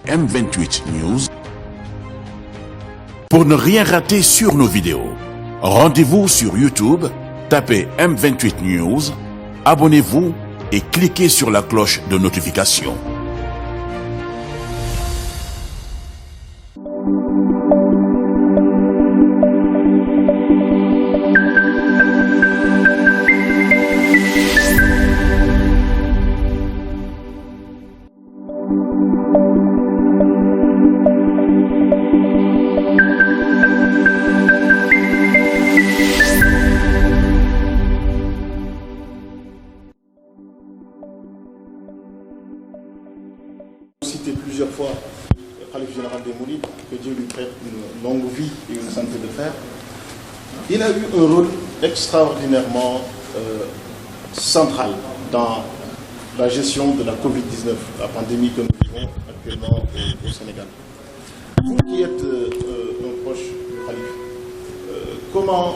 M28 News. Pour ne rien rater sur nos vidéos, rendez-vous sur YouTube, tapez M28 News, abonnez-vous et cliquez sur la cloche de notification. Cité plusieurs fois le Khalife général des Mourides, que Dieu lui prête une longue vie et une santé de fer. Il a eu un rôle extraordinairement central dans la gestion de la Covid-19, la pandémie que nous vivons actuellement au Sénégal. Vous qui êtes un proche du Khalife, comment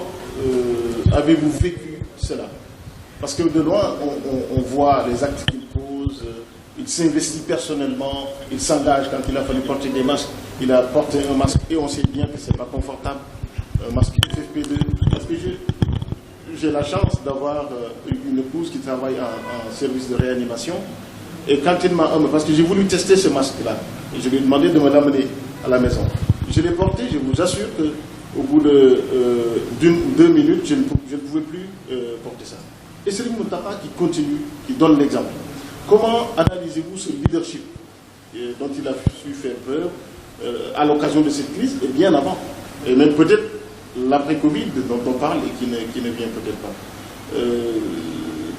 avez-vous vécu cela? Parce que de loin, on voit les actes qu'il pose. Il s'investit personnellement, il s'engage quand il a fallu porter des masques. Il a porté un masque et on sait bien que ce n'est pas confortable, un masque FFP2. Parce que j'ai la chance d'avoir une épouse qui travaille en service de réanimation. Et quand il m'a emmené, parce que j'ai voulu tester ce masque-là, je lui ai demandé de me l'amener à la maison. Je l'ai porté, je vous assure qu'au bout d'une ou 2 minutes, je ne pouvais plus porter ça. Et c'est Mountakha qui continue, qui donne l'exemple. Comment analysez-vous ce leadership dont il a su faire preuve à l'occasion de cette crise et bien avant? Et même peut-être l'après-Covid dont on parle et qui ne vient peut-être pas.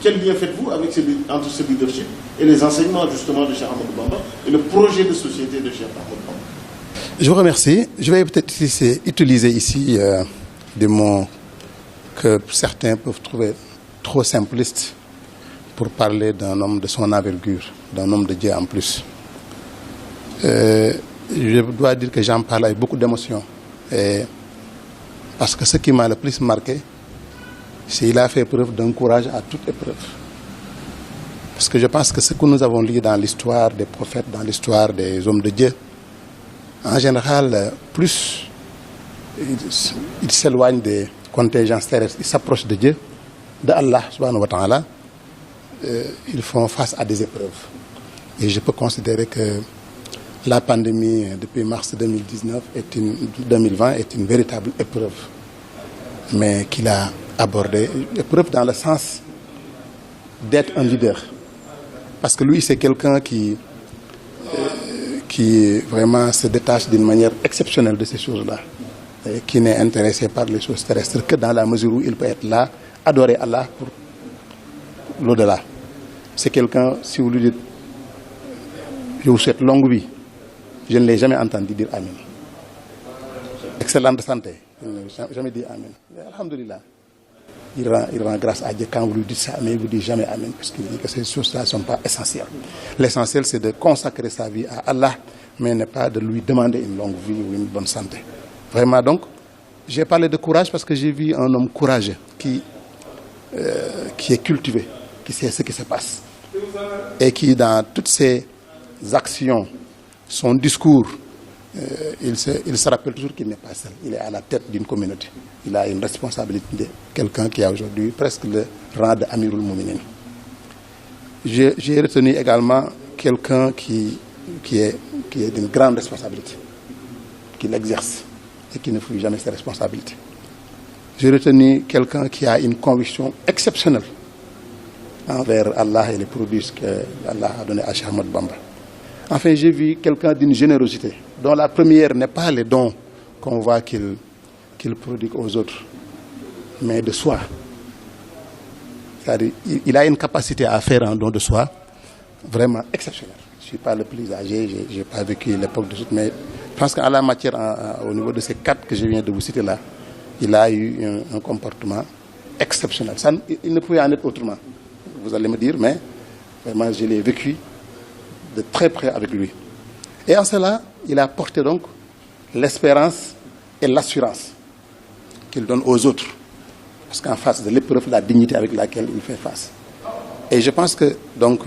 Quel lien faites-vous entre ce leadership et les enseignements justement de Cheikh Ahmadou Bamba et le projet de société de Cheikh Ahmadou Bamba? Je vous remercie. Je vais peut-être utiliser ici des mots que certains peuvent trouver trop simplistes pour parler d'un homme de son envergure, d'un homme de Dieu en plus. Je dois dire que j'en parle avec beaucoup d'émotion. Parce que ce qui m'a le plus marqué, c'est qu'il a fait preuve d'un courage à toute épreuve. Parce que je pense que ce que nous avons lu dans l'histoire des prophètes, dans l'histoire des hommes de Dieu, en général, plus ils s'éloignent des contingences terrestres, ils s'approchent de Dieu, de Allah subhanahu wa ta'ala, ils font face à des épreuves. Et je peux considérer que la pandémie depuis mars 2020 est une véritable épreuve, mais qu'il a abordée, épreuve dans le sens d'être un leader. Parce que lui, c'est quelqu'un qui vraiment se détache d'une manière exceptionnelle de ces choses-là, et qui n'est intéressé par les choses terrestres que dans la mesure où il peut être là, adorer Allah pour l'au-delà. C'est quelqu'un, si vous lui dites, je vous souhaite longue vie, je ne l'ai jamais entendu dire Amen. Excellente santé, je n'ai jamais dit Amen. Alhamdulillah. Il rend grâce à Dieu quand vous lui dites ça, mais il ne vous dit jamais Amen, parce qu'il dit que ces choses-là ne sont pas essentielles. L'essentiel, c'est de consacrer sa vie à Allah, mais n'est pas de lui demander une longue vie ou une bonne santé. Vraiment, donc, j'ai parlé de courage parce que j'ai vu un homme courageux qui est cultivé, qui sait ce qui se passe. Et qui, dans toutes ses actions, son discours, il se rappelle toujours qu'il n'est pas seul. Il est à la tête d'une communauté. Il a une responsabilité. Quelqu'un qui a aujourd'hui presque le rang d'Amirul Mouminin. J'ai retenu également quelqu'un qui est d'une grande responsabilité, qui l'exerce et qui ne fuit jamais ses responsabilités. J'ai retenu quelqu'un qui a une conviction exceptionnelle envers Allah et les produits que Allah a donnés à Cheikh Ahmadou Bamba. Enfin, j'ai vu quelqu'un d'une générosité, dont la première n'est pas les dons qu'on voit qu'il prodigue aux autres, mais de soi. C'est-à-dire, il a une capacité à faire un don de soi vraiment exceptionnelle. Je ne suis pas le plus âgé, je n'ai pas vécu l'époque de suite, mais je pense qu'à la matière, au niveau de ces 4 que je viens de vous citer là, il a eu un comportement exceptionnel. Ça, il ne pouvait en être autrement, vous allez me dire, mais vraiment je l'ai vécu de très près avec lui. Et en cela, il a porté donc l'espérance et l'assurance qu'il donne aux autres. Parce qu'en face de l'épreuve, la dignité avec laquelle il fait face. Et je pense que, donc,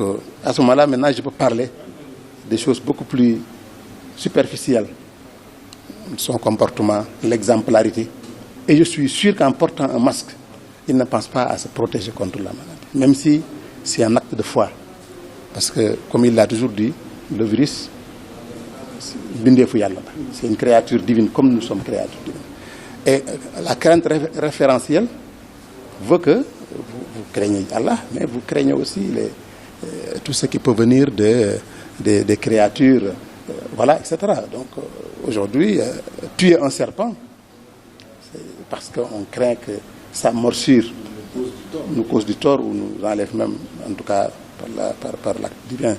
à ce moment-là, maintenant, je peux parler des choses beaucoup plus superficielle, son comportement, l'exemplarité. Et je suis sûr qu'en portant un masque, il ne pense pas à se protéger contre la maladie, même si c'est un acte de foi. Parce que, comme il l'a toujours dit, le virus, c'est une créature divine, comme nous sommes créatures divines. Et la crainte référentielle veut que vous craignez Allah, mais vous craignez aussi tout ce qui peut venir des créatures, voilà, etc. Donc aujourd'hui, tuer un serpent, c'est parce qu'on craint que sa morsure nous cause du tort ou nous enlève même, en tout cas par l'acte divin,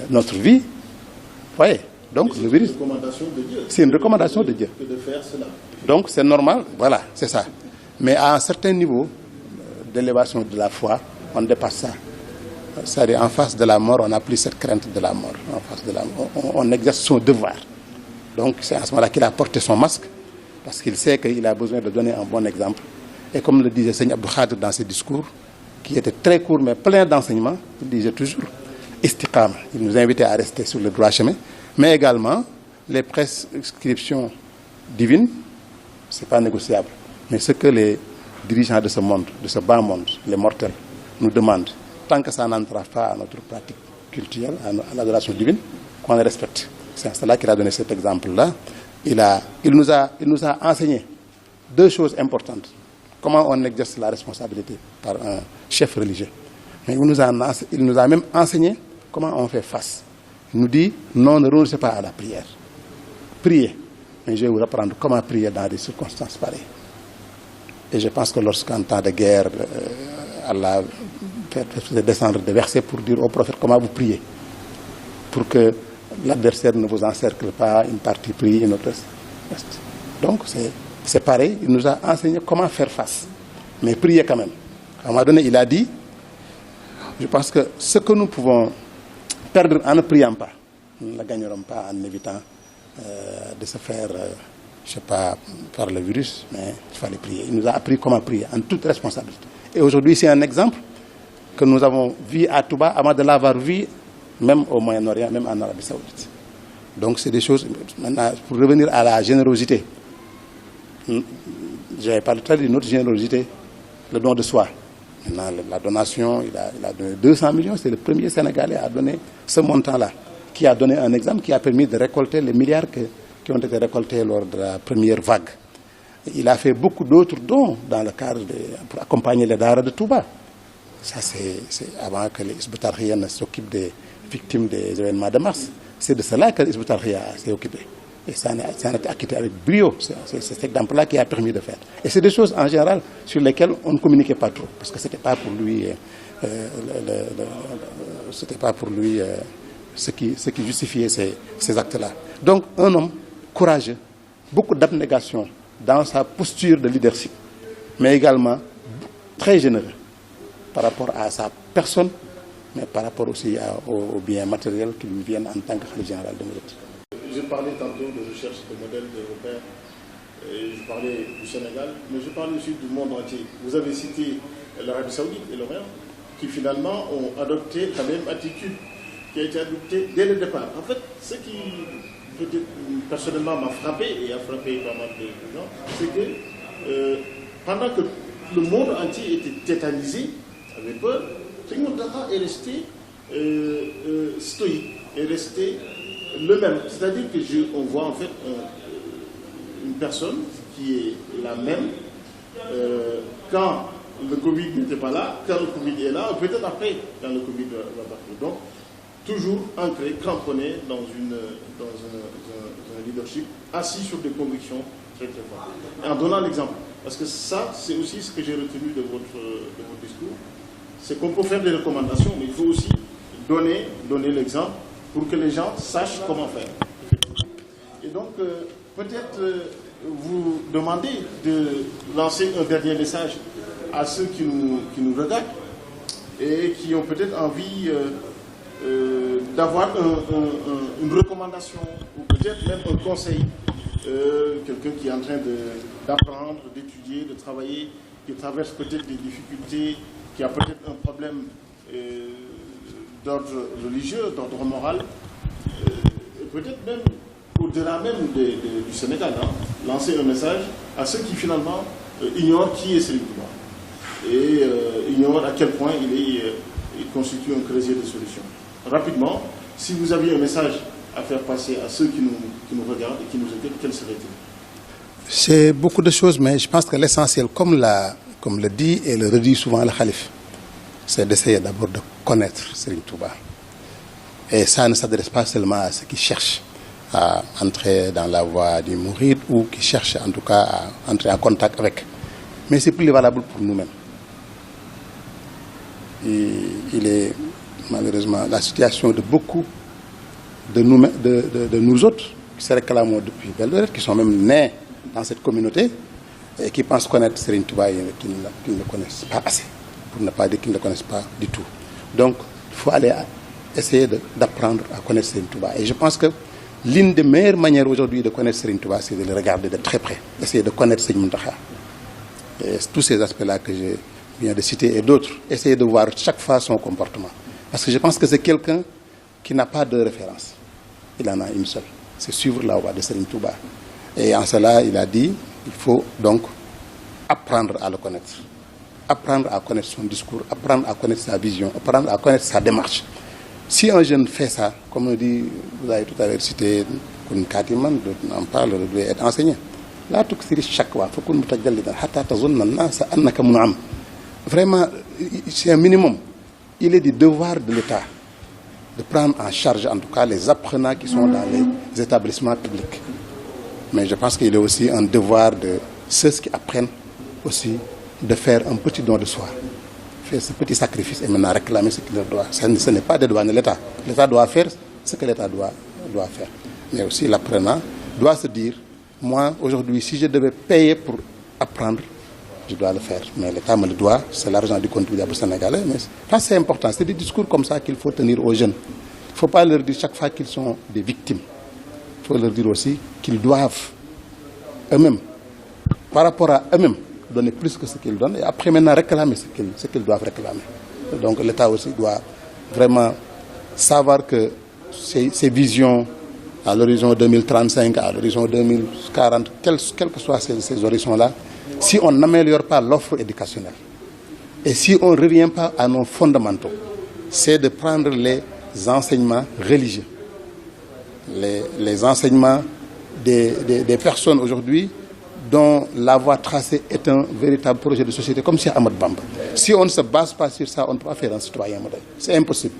notre vie. Vous voyez? Donc le virus, c'est une recommandation de Dieu. De faire cela. Donc c'est normal, voilà, c'est ça. Mais à un certain niveau d'élévation de la foi, on dépasse ça. C'est-à-dire en face de la mort, on n'a plus cette crainte de la mort. En face de la mort, on exerce son devoir. Donc c'est à ce moment-là qu'il a porté son masque, parce qu'il sait qu'il a besoin de donner un bon exemple. Et comme le disait Seigneur Abdou Khadir dans ses discours, qui étaient très courts mais pleins d'enseignements, il disait toujours istiqama. Il nous invitait à rester sur le droit chemin, mais également les prescriptions divines, ce n'est pas négociable. Mais ce que les dirigeants de ce monde, de ce bas monde, les mortels, nous demandent, tant que ça n'entrave pas à notre pratique culturelle, à l'adoration divine, qu'on les respecte. C'est à cela qu'il a donné cet exemple-là. Il nous a enseigné deux choses importantes. Comment on exerce la responsabilité par un chef religieux. Mais il nous a même enseigné comment on fait face. Il nous dit, non, ne renoncez pas à la prière. Priez. Mais je vais vous apprendre comment prier dans des circonstances pareilles. Et je pense que lorsqu'en temps de guerre, Allah fait descendre des versets pour dire au prophète comment vous priez. Pour que l'adversaire ne vous encercle pas, une partie prie, une autre reste. Donc c'est pareil, il nous a enseigné comment faire face. Mais prier quand même. À un moment donné, il a dit, je pense que ce que nous pouvons perdre en ne priant pas, nous ne la gagnerons pas en évitant de se faire, je ne sais pas, par le virus, mais il fallait prier. Il nous a appris comment prier, en toute responsabilité. Et aujourd'hui, c'est un exemple que nous avons vu à Touba, avant de l'avoir vu même au Moyen-Orient, même en Arabie Saoudite. Donc c'est des choses, maintenant, pour revenir à la générosité, j'avais parlé tout à l'heure d'une autre générosité, le don de soi. Maintenant, la donation, il a donné 200 millions, c'est le premier Sénégalais à donner ce montant-là, qui a donné un exemple qui a permis de récolter les milliards qui ont été récoltés lors de la première vague. Il a fait beaucoup d'autres dons dans le cadre pour accompagner les Dara de Touba. Ça, c'est avant que les Hizb ut-Tarqiyyah ne s'occupent des victimes des événements de mars. C'est de cela que les Hizb ut-Tarqiyyah s'est occupé. Et ça a été acquitté avec brio. C'est cet exemple-là qui a permis de faire. Et c'est des choses en général sur lesquelles on ne communiquait pas trop. Parce que ce n'était pas pour lui, ce qui justifiait ces actes-là. Donc un homme courageux, beaucoup d'abnégation dans sa posture de leadership, mais également très généreux par rapport à sa personne, mais par rapport aussi aux biens matériels qui lui viennent en tant que khalife général de Mouride. Je parlais tantôt de recherche de modèles, de repères, je parlais du Sénégal, mais je parlais aussi du monde entier. Vous avez cité l'Arabie Saoudite et l'Orient, qui finalement ont adopté la même attitude qui a été adoptée dès le départ. En fait, ce qui peut-être personnellement m'a frappé et a frappé pas mal de gens, c'est que pendant que le monde entier était tétanisé, avait peur, Serigne Mountakha est resté stoïque, est resté le même. C'est-à-dire que on voit en fait une personne qui est la même quand le Covid n'était pas là, quand le Covid est là, ou peut-être après, quand le Covid va partir. Donc, toujours ancré, cramponné dans un leadership, assis sur des convictions très très fortes. Et en donnant l'exemple, parce que ça, c'est aussi ce que j'ai retenu de votre discours, c'est qu'on peut faire des recommandations, mais il faut aussi donner l'exemple pour que les gens sachent comment faire. Et donc, peut-être vous demandez de lancer un dernier message à ceux qui nous regardent et qui ont peut-être envie d'avoir une recommandation ou peut-être même un conseil. Quelqu'un qui est en train d'apprendre, d'étudier, de travailler, qui traverse peut-être des difficultés, qui a peut-être un problème d'ordre religieux, d'ordre moral, peut-être même au-delà même du Sénégal, hein, lancer un message à ceux qui finalement ignorent qui est Serigne Touba et ignorent à quel point il constitue un creuset de solutions. Rapidement, si vous aviez un message à faire passer à ceux qui nous regardent et qui nous écoutent, quel serait-il? C'est beaucoup de choses, mais je pense que l'essentiel, comme le dit et le redit souvent le Khalif, c'est d'essayer d'abord de connaître Serigne Touba. Et ça ne s'adresse pas seulement à ceux qui cherchent à entrer dans la voie du mouride ou qui cherchent en tout cas à entrer en contact avec. Mais c'est plus valable pour nous-mêmes. Il est malheureusement la situation de beaucoup de nous autres qui se réclament depuis belle lurette, qui sont même nés dans cette communauté et qui pensent connaître Serigne Touba et qui ne le connaissent pas assez, pour ne pas dire qu'ils ne le connaissent pas du tout. Donc il faut aller essayer d'apprendre à connaître Serigne Touba. Et je pense que l'une des meilleures manières aujourd'hui de connaître Serigne Touba, c'est de le regarder de très près, essayer de connaître Serigne Mountakha. Et tous ces aspects-là que je viens de citer et d'autres, essayer de voir chaque fois son comportement. Parce que je pense que c'est quelqu'un qui n'a pas de référence. Il en a une seule. C'est suivre la voie de Serigne Touba. Et en cela, il a dit, il faut donc apprendre à le connaître. Apprendre à connaître son discours, apprendre à connaître sa vision, apprendre à connaître sa démarche. Si un jeune fait ça, comme on dit, vous avez tout à l'heure cité Kun Katiman, on parle, doit être enseigné. Là, tout ce chaque fois, vraiment, c'est un minimum. Il est du devoir de l'État de prendre en charge, en tout cas, les apprenants qui sont dans les établissements publics. Mais je pense qu'il est aussi un devoir de ceux qui apprennent aussi de faire un petit don de soi. Faire ce petit sacrifice et maintenant réclamer ce qu'il leur doit. Ce n'est pas des douanes de l'État. L'État doit faire ce que l'État doit faire. Mais aussi l'apprenant doit se dire, moi, aujourd'hui, si je devais payer pour apprendre, je dois le faire. Mais l'État me le doit, c'est l'argent du contribuable sénégalais. Mais ça, c'est important. C'est des discours comme ça qu'il faut tenir aux jeunes. Il ne faut pas leur dire chaque fois qu'ils sont des victimes. Il faut leur dire aussi qu'ils doivent eux-mêmes, par rapport à eux-mêmes, donner plus que ce qu'ils donnent et après maintenant réclamer ce qu'ils doivent réclamer. Donc l'État aussi doit vraiment savoir que ces visions à l'horizon 2035, à l'horizon 2040, quels que soient ces horizons-là, si on n'améliore pas l'offre éducationnelle et si on ne revient pas à nos fondamentaux, c'est de prendre les enseignements religieux, les enseignements des personnes aujourd'hui dont la voie tracée est un véritable projet de société, comme Cheikh Ahmadou Bamba. Si on ne se base pas sur ça, on ne peut pas faire un citoyen modèle. C'est impossible.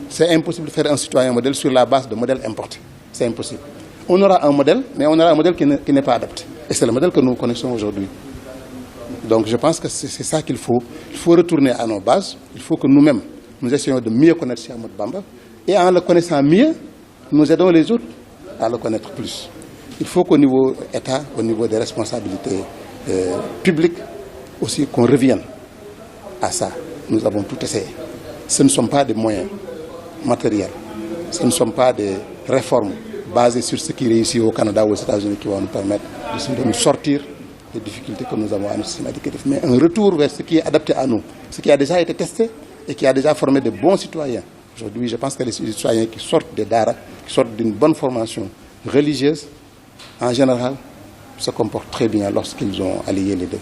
C'est impossible de faire un citoyen modèle sur la base de modèles importés. C'est impossible. On aura un modèle, mais on aura un modèle qui n'est pas adapté. Et c'est le modèle que nous connaissons aujourd'hui. Donc je pense que c'est ça qu'il faut. Il faut retourner à nos bases. Il faut que nous-mêmes, nous essayons de mieux connaître Cheikh Ahmadou Bamba. Et en le connaissant mieux, nous aidons les autres à le connaître plus. Il faut qu'au niveau État, au niveau des responsabilités publiques, aussi qu'on revienne à ça. Nous avons tout essayé. Ce ne sont pas des moyens matériels. Ce ne sont pas des réformes basées sur ce qui réussit au Canada ou aux États-Unis qui vont nous permettre de nous sortir des difficultés que nous avons à notre système éducatif. Mais un retour vers ce qui est adapté à nous, ce qui a déjà été testé et qui a déjà formé de bons citoyens. Aujourd'hui, je pense que les citoyens qui sortent des daara, qui sortent d'une bonne formation religieuse, en général, se comportent très bien lorsqu'ils ont allié les deux.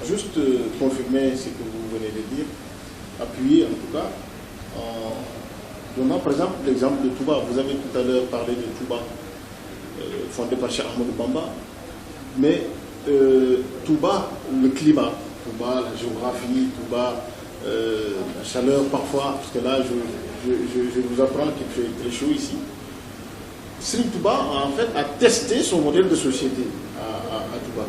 Juste confirmer ce que vous venez de dire, appuyer en tout cas, en donnant par exemple l'exemple de Touba. Vous avez tout à l'heure parlé de Touba, fondé par Cheikh Ahmadou Bamba, mais Touba, le climat, Touba, la géographie, Touba, la chaleur parfois, parce que là je vous apprends qu'il fait très chaud ici. Serigne Touba en fait a testé son modèle de société à Touba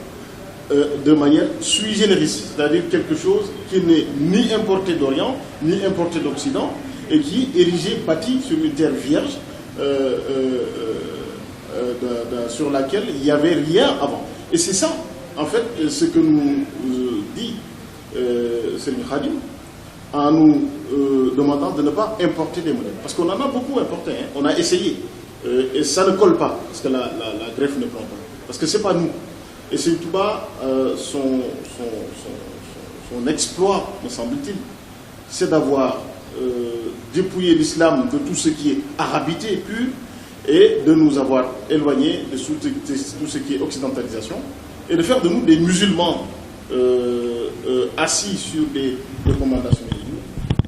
de manière sui generis, c'est-à-dire quelque chose qui n'est ni importé d'Orient ni importé d'Occident et qui est érigé, bâti sur une terre vierge sur laquelle il n'y avait rien avant. Et c'est ça en fait ce que nous dit Serigne Khadim en nous demandant de ne pas importer des modèles. Parce qu'on en a beaucoup importé, hein. On a essayé. Et ça ne colle pas, parce que la greffe ne prend pas. Parce que ce n'est pas nous. Et Serigne Touba, son exploit, me semble-t-il, c'est d'avoir dépouillé l'islam de tout ce qui est arabité pur et de nous avoir éloignés de tout ce qui est occidentalisation et de faire de nous des musulmans assis sur des recommandations de Dieu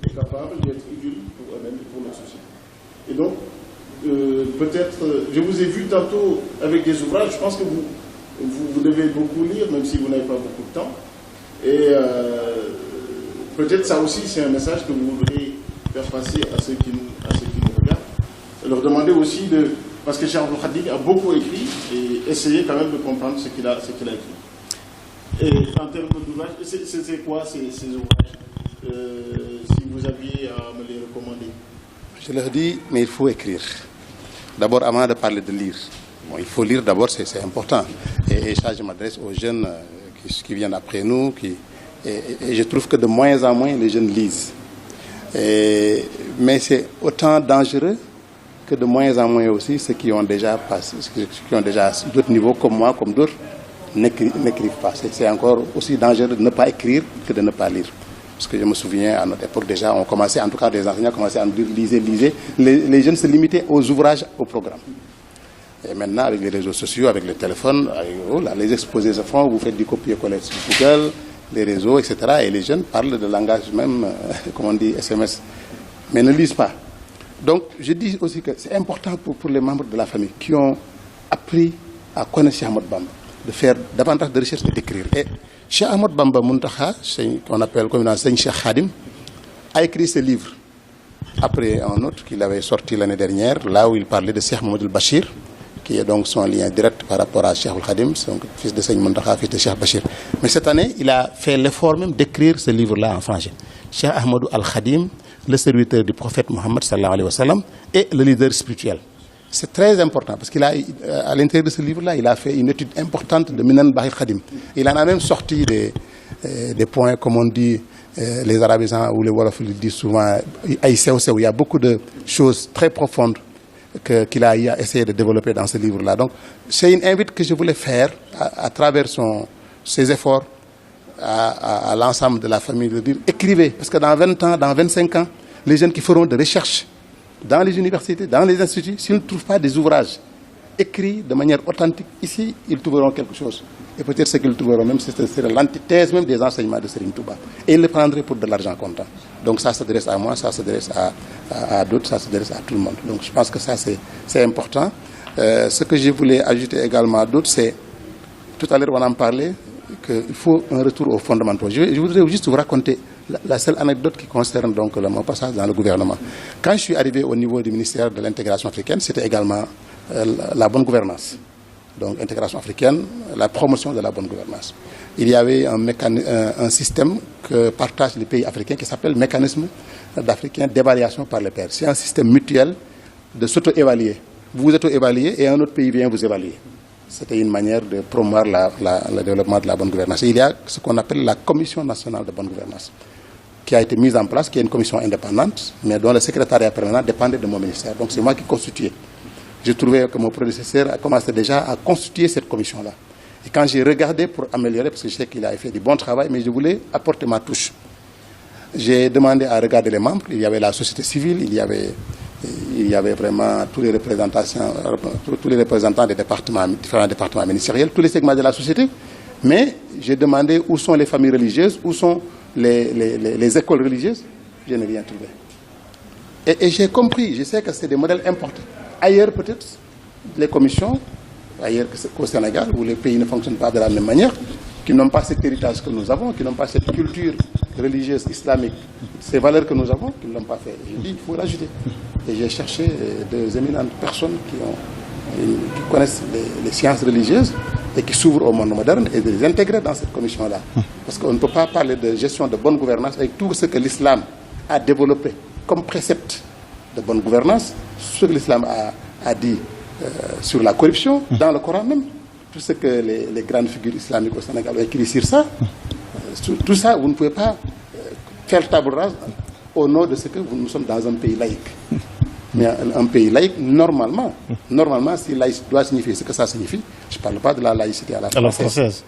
et capables d'être utiles pour eux-mêmes et pour notre société. Et donc, peut-être, je vous ai vu tantôt avec des ouvrages, je pense que vous devez beaucoup lire, même si vous n'avez pas beaucoup de temps. Et peut-être ça aussi, c'est un message que vous voudrez faire passer à ceux qui nous regardent. Leur demander aussi de... Parce que Cheikh Abdul Khadim a beaucoup écrit et essayer quand même de comprendre ce qu'il a écrit. Et en termes d'ouvrages, c'est quoi ces ouvrages si vous aviez à me les recommander? Je leur dis, mais il faut écrire. D'abord, avant de parler de lire. Bon, il faut lire d'abord, c'est important. Et ça, je m'adresse aux jeunes qui viennent après nous. Et je trouve que de moins en moins, les jeunes lisent. Mais c'est autant dangereux que de moins en moins aussi ceux qui ont déjà passé, ceux qui ont déjà d'autres niveaux comme moi, comme d'autres, n'écrivent pas. C'est encore aussi dangereux de ne pas écrire que de ne pas lire. Parce que je me souviens, à notre époque déjà, on commençait, en tout cas des enseignants commençaient à nous dire lisez. Les jeunes se limitaient aux ouvrages, aux programmes. Et maintenant, avec les réseaux sociaux, avec le téléphone, les exposés se font, vous faites du copier-coller sur Google, les réseaux, etc. Et les jeunes parlent de langage même, comme on dit, SMS, mais ne lisent pas. Donc, je dis aussi que c'est important pour les membres de la famille qui ont appris à connaître Cheikh Ahmad Bamba, de faire davantage de recherche et d'écrire. Et Cheikh Ahmad Bamba Muntaha, qu'on appelle comme Cheikh Khadim, a écrit ce livre. Après un autre qu'il avait sorti l'année dernière, là où il parlait de Cheikh Mohamed Bachir, qui est donc son lien direct par rapport à Cheikh Khadim, son fils de Cheikh Muntaha, fils de Cheikh Bachir. Mais cette année, il a fait l'effort même d'écrire ce livre-là en français. Cheikh Ahmadou Al-Khadim, le serviteur du prophète Mohammed sallallahu alayhi wa sallam, et le leader spirituel. C'est très important parce qu'à l'intérieur de ce livre-là, il a fait une étude importante de Minan Bahir Khadim. Il en a même sorti des points, comme on dit, les arabisants ou les wolofs le disent souvent, où il y a beaucoup de choses très profondes qu'il a essayé de développer dans ce livre-là. Donc, c'est une invite que je voulais faire à travers ses efforts à l'ensemble de la famille, de dire écrivez, parce que dans 20 ans, dans 25 ans, les jeunes qui feront des recherches dans les universités, dans les instituts, s'ils ne trouvent pas des ouvrages écrits de manière authentique, ici, ils trouveront quelque chose. Et peut-être ce qu'ils trouveront même, c'est l'antithèse même des enseignements de Serigne Touba. Et ils le prendraient pour de l'argent comptant. Donc ça s'adresse à moi, ça s'adresse à d'autres, ça s'adresse à tout le monde. Donc je pense que ça, c'est important. Ce que je voulais ajouter également à d'autres, c'est, tout à l'heure on en parlait, qu'il faut un retour aux fondamentaux. Je voudrais juste vous raconter la seule anecdote qui concerne donc mon passage dans le gouvernement. Quand je suis arrivé au niveau du ministère de l'intégration africaine, c'était également la bonne gouvernance. Donc intégration africaine, la promotion de la bonne gouvernance. Il y avait un système que partagent les pays africains qui s'appelle mécanisme d'africain d'évaluation par les pairs. C'est un système mutuel de s'auto-évaluer. Vous vous auto-évaluez et un autre pays vient vous évaluer. C'était une manière de promouvoir le développement de la bonne gouvernance. Et il y a ce qu'on appelle la Commission nationale de bonne gouvernance, qui a été mise en place, qui est une commission indépendante, mais dont le secrétariat permanent dépendait de mon ministère. Donc c'est moi qui constituais. J'ai trouvé que mon prédécesseur a commencé déjà à constituer cette commission-là. Et quand j'ai regardé pour améliorer, parce que je sais qu'il a fait du bon travail, mais je voulais apporter ma touche. J'ai demandé à regarder les membres. Il y avait la société civile, il y avait vraiment tous les représentants des départements, différents départements ministériels, tous les segments de la société. Mais j'ai demandé où sont les familles religieuses, où sont les écoles religieuses. Je n'ai rien trouvé. Et j'ai compris, je sais que c'est des modèles importants. Ailleurs peut-être, les commissions, ailleurs qu'au Sénégal, où les pays ne fonctionnent pas de la même manière, qui n'ont pas cet héritage que nous avons, qui n'ont pas cette culture religieuse islamique, ces valeurs que nous avons, qui ne l'ont pas fait. J'ai dit, il faut l'ajouter. Et j'ai cherché des éminentes personnes qui connaissent les sciences religieuses et qui s'ouvrent au monde moderne et de les intégrer dans cette commission-là. Parce qu'on ne peut pas parler de gestion de bonne gouvernance avec tout ce que l'islam a développé comme précepte de bonne gouvernance, ce que l'islam a dit sur la corruption, dans le Coran même, tout ce que les grandes figures islamiques au Sénégal ont écrit sur ça, tout ça, vous ne pouvez pas faire table rase au nom de ce que nous sommes dans un pays laïque. Mais un pays laïque, normalement, si laïc doit signifier ce que ça signifie, je ne parle pas de la laïcité à la française.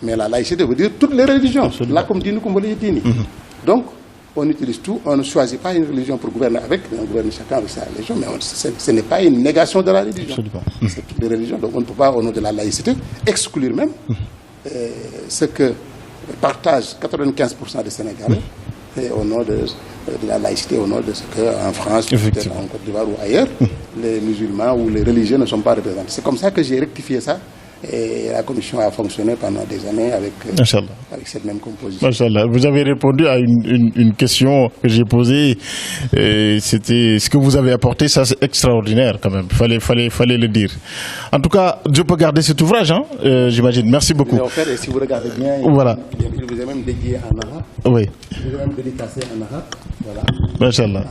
Mais la laïcité veut dire toutes les religions. Là, comme dit nous, comme vous l'avez dit. Donc, on utilise tout, on ne choisit pas une religion pour gouverner avec, on gouverne chacun avec sa religion, mais ce n'est pas une négation de la religion. C'est toutes les religions, donc on ne peut pas, au nom de la laïcité, exclure même ce que partagent 95% des Sénégalais, et au nom de la laïcité, au nom de ce qu'en France, peut-être en Côte d'Ivoire ou ailleurs, les musulmans ou les religieux ne sont pas représentés. C'est comme ça que j'ai rectifié ça. Et la commission a fonctionné pendant des années avec cette même composition. Machallah. Vous avez répondu à une question que j'ai posée. C'était ce que vous avez apporté, ça c'est extraordinaire quand même. Fallait le dire. En tout cas, je peux garder cet ouvrage, hein, j'imagine. Merci beaucoup. Je vais offert, et si vous regardez bien, voilà. il vous est même dédié en arabe. Oui. Il vous est même dédicacé en arabe. Voilà. Machallah.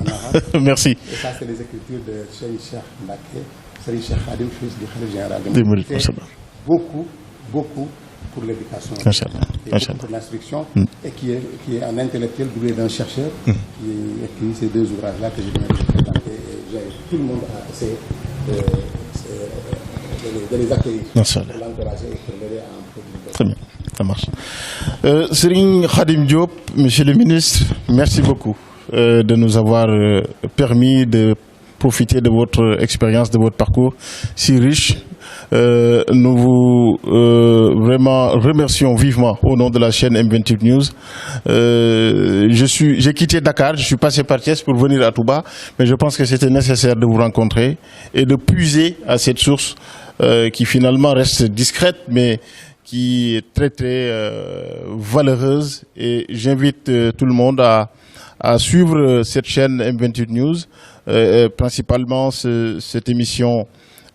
Merci. Et ça, c'est les écritures de Cheikh Mbacké, Cheikh Khadim, fils du Khalif général des Mourides. Beaucoup pour l'éducation, pour l'instruction, et qui est un intellectuel doué d'un chercheur qui écrit ces deux ouvrages-là que je viens de présenter. Tout le monde a essayé de les accueillir, pour l'encourager et pour l'aider à en produire. Très bien, ça marche. Serigne Khadim Diop, Monsieur le ministre, merci beaucoup de nous avoir permis de profiter de votre expérience, de votre parcours si riche. Nous vous vraiment remercions vivement au nom de la chaîne M28 News. J'ai quitté Dakar, je suis passé par Thiès pour venir à Touba, mais je pense que c'était nécessaire de vous rencontrer et de puiser à cette source qui finalement reste discrète, mais qui est très très valeureuse. Et j'invite tout le monde à suivre cette chaîne M28 News, principalement cette émission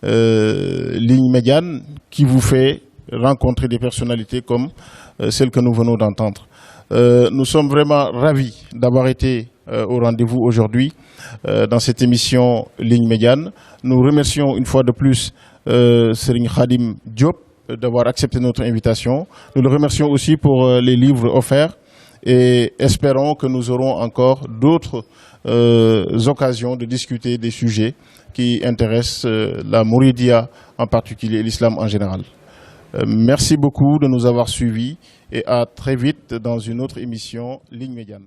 Ligne Médiane qui vous fait rencontrer des personnalités comme celle que nous venons d'entendre. Nous sommes vraiment ravis d'avoir été au rendez-vous aujourd'hui dans cette émission Ligne Médiane. Nous remercions une fois de plus Serigne Khadim Diop d'avoir accepté notre invitation. Nous le remercions aussi pour les livres offerts et espérons que nous aurons encore d'autres occasions de discuter des sujets qui intéressent la Mouridia en particulier et l'islam en général. Merci beaucoup de nous avoir suivis et à très vite dans une autre émission Ligne Médiane.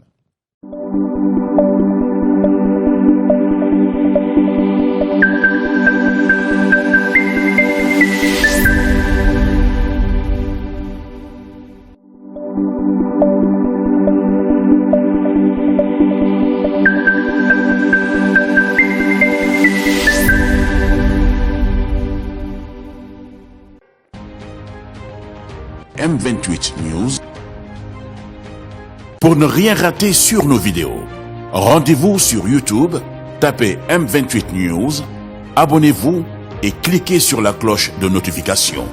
M28 News. Pour ne rien rater sur nos vidéos, rendez-vous sur YouTube, tapez M28 News, abonnez-vous et cliquez sur la cloche de notification.